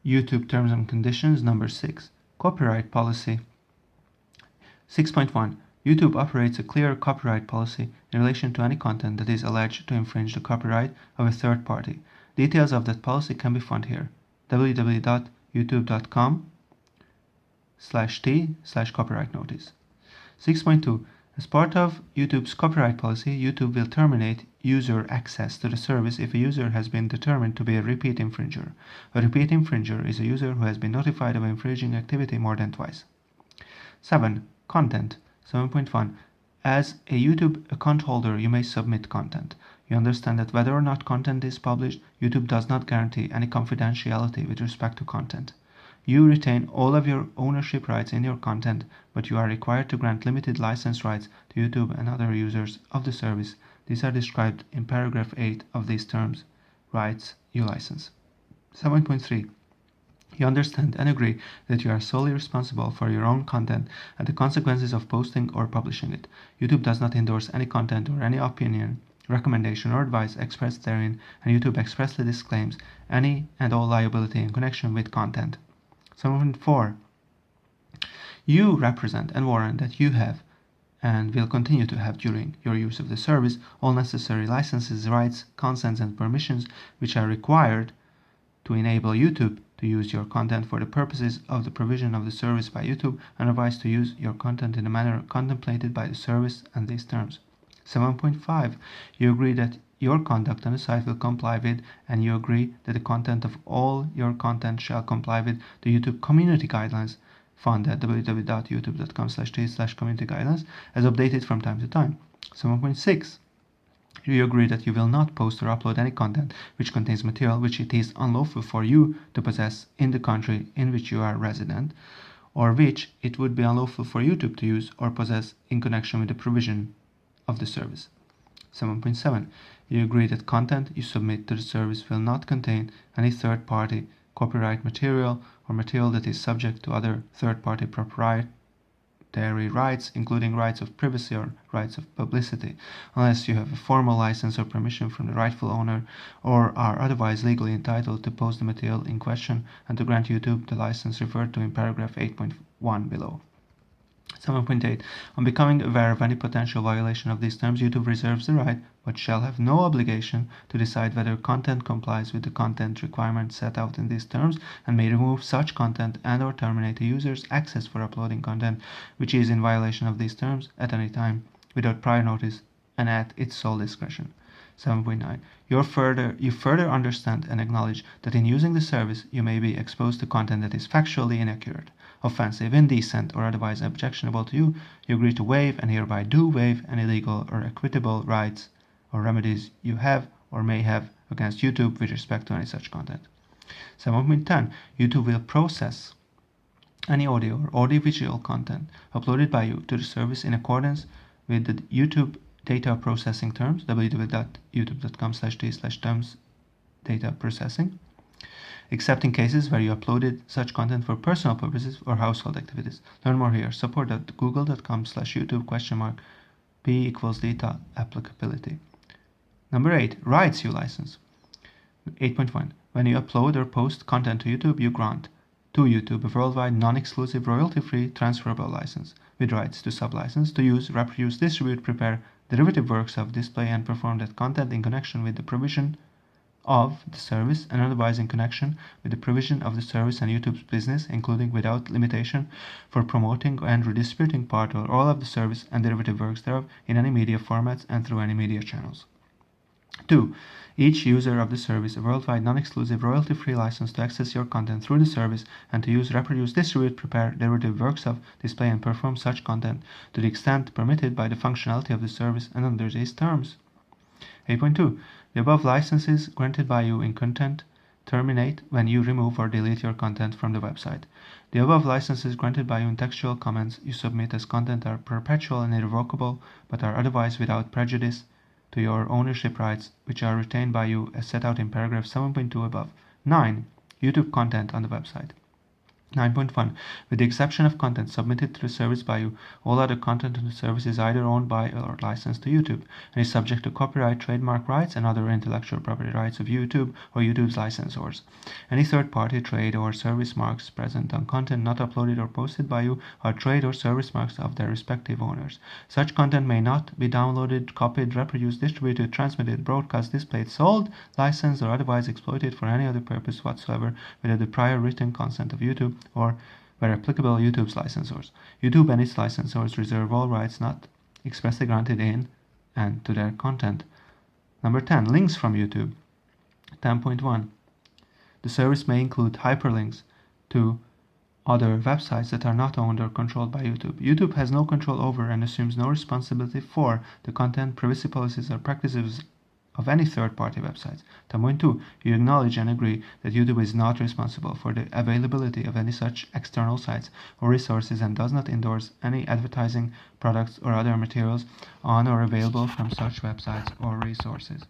YouTube Terms and Conditions. Number 6. Copyright Policy. 6.1. YouTube operates a clear copyright policy in relation to any content that is alleged to infringe the copyright of a third party. Details of that policy can be found here. www.youtube.com/t/copyright notice. 6.2. As part of YouTube's copyright policy, YouTube will terminate user access to the service if a user has been determined to be a repeat infringer. A repeat infringer is a user who has been notified of infringing activity more than twice. 7. Content. 7.1. As a YouTube account holder, you may submit content. You understand that whether or not content is published, YouTube does not guarantee any confidentiality with respect to content. You retain all of your ownership rights in your content, but you are required to grant limited license rights to YouTube and other users of the service. These are described in paragraph 8 of these terms. Rights you license. 7.3. You understand and agree that you are solely responsible for your own content and the consequences of posting or publishing it. YouTube does not endorse any content or any opinion, recommendation or advice expressed therein, and YouTube expressly disclaims any and all liability in connection with content. 7.4. You represent and warrant that you have and will continue to have during your use of the service all necessary licenses, rights, consents, and permissions which are required to enable YouTube to use your content for the purposes of the provision of the service by YouTube and otherwise to use your content in the manner contemplated by the service and these terms. 7.5. You agree that your conduct on the site will comply with, and you agree that the content of all your content shall comply with the YouTube community guidelines found at www.youtube.com/t/community guidelines as updated from time to time. 7.6. You agree that you will not post or upload any content which contains material which it is unlawful for you to possess in the country in which you are resident, or which it would be unlawful for YouTube to use or possess in connection with the provision of the service. 7.7. You agree that content you submit to the service will not contain any third-party copyright material or material that is subject to other third-party proprietary rights, including rights of privacy or rights of publicity, unless you have a formal license or permission from the rightful owner or are otherwise legally entitled to post the material in question and to grant YouTube the license referred to in paragraph 8.1 below. 7.8. On becoming aware of any potential violation of these terms, YouTube reserves the right, but shall have no obligation, to decide whether content complies with the content requirements set out in these terms and may remove such content and or terminate a user's access for uploading content which is in violation of these terms at any time, without prior notice and at its sole discretion. 7.9. You further understand and acknowledge that in using the service you may be exposed to content that is factually inaccurate, offensive, indecent, or otherwise objectionable to you. You agree to waive and hereby do waive any legal or equitable rights or remedies you have or may have against YouTube with respect to any such content. 7.10. YouTube will process any audio or audiovisual content uploaded by you to the service in accordance with the YouTube data processing terms, www.youtube.com/t/terms data processing, except in cases where you uploaded such content for personal purposes or household activities. Learn more here. support.google.com/youtube?p=data applicability. Number 8. Rights you license. 8.1. When you upload or post content to YouTube, you grant to YouTube a worldwide non-exclusive royalty-free transferable license with rights to sub-license to use, reproduce, distribute, prepare derivative works of, display and perform that content in connection with the provision of the service and otherwise in connection with the provision of the service and YouTube's business, including without limitation for promoting and redistributing part or all of the service and derivative works thereof in any media formats and through any media channels. 2. Each user of the service a worldwide non-exclusive royalty-free license to access your content through the service and to use, reproduce, distribute, prepare derivative works of, display and perform such content to the extent permitted by the functionality of the service and under these terms. 8.2. The above licenses granted by you in content terminate when you remove or delete your content from the website. The above licenses granted by you in textual comments you submit as content are perpetual and irrevocable, but are otherwise without prejudice to your ownership rights, which are retained by you as set out in paragraph 7.2 above. 9. YouTube content on the website. 9.1. With the exception of content submitted to the service by you, all other content on the service is either owned by or licensed to YouTube and is subject to copyright, trademark rights, and other intellectual property rights of YouTube or YouTube's licensors. Any third-party trade or service marks present on content not uploaded or posted by you are trade or service marks of their respective owners. Such content may not be downloaded, copied, reproduced, distributed, transmitted, broadcast, displayed, sold, licensed, or otherwise exploited for any other purpose whatsoever without the prior written consent of YouTube or, where applicable, YouTube's licensors. YouTube and its licensors reserve all rights not expressly granted in and to their content. Number 10. Links from YouTube. 10.1. The service may include hyperlinks to other websites that are not owned or controlled by YouTube. YouTube has no control over and assumes no responsibility for the content, privacy policies, or practices of any third-party websites. 10.2. You acknowledge and agree that YouTube is not responsible for the availability of any such external sites or resources and does not endorse any advertising, products, or other materials on or available from such websites or resources.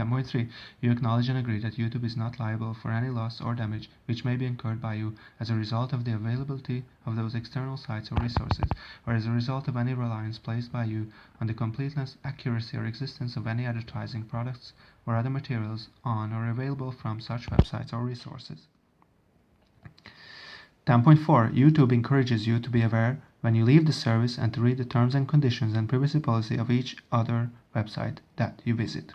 10.3. You acknowledge and agree that YouTube is not liable for any loss or damage which may be incurred by you as a result of the availability of those external sites or resources, or as a result of any reliance placed by you on the completeness, accuracy, or existence of any advertising, products, or other materials on or available from such websites or resources. 10.4. YouTube encourages you to be aware when you leave the service and to read the terms and conditions and privacy policy of each other website that you visit.